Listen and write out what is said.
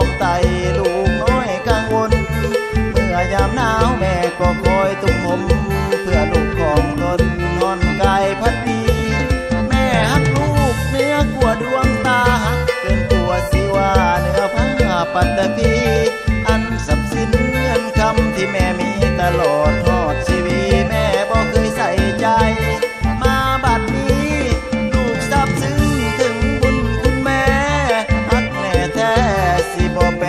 มไตลูกน้อยกังวลเมื่อยามหนาวแม่ก็คอยตุ้มห่มเพื่อลูกของตนนอนกายพัดดีแม่ฮักลูกเนื้อกลัวดวงตาฮักเกินกลัวสิว่าเนื้อผ้าปัตตภีอันสับสินเงินคำที่แม่มีตลอดทอดชีวีแม่บ่เคยใส่ใจมาบัดนี้ลูกซาบซึ้งถึงบุญคุณแม่ฮักแน่แท้สิบ่แปร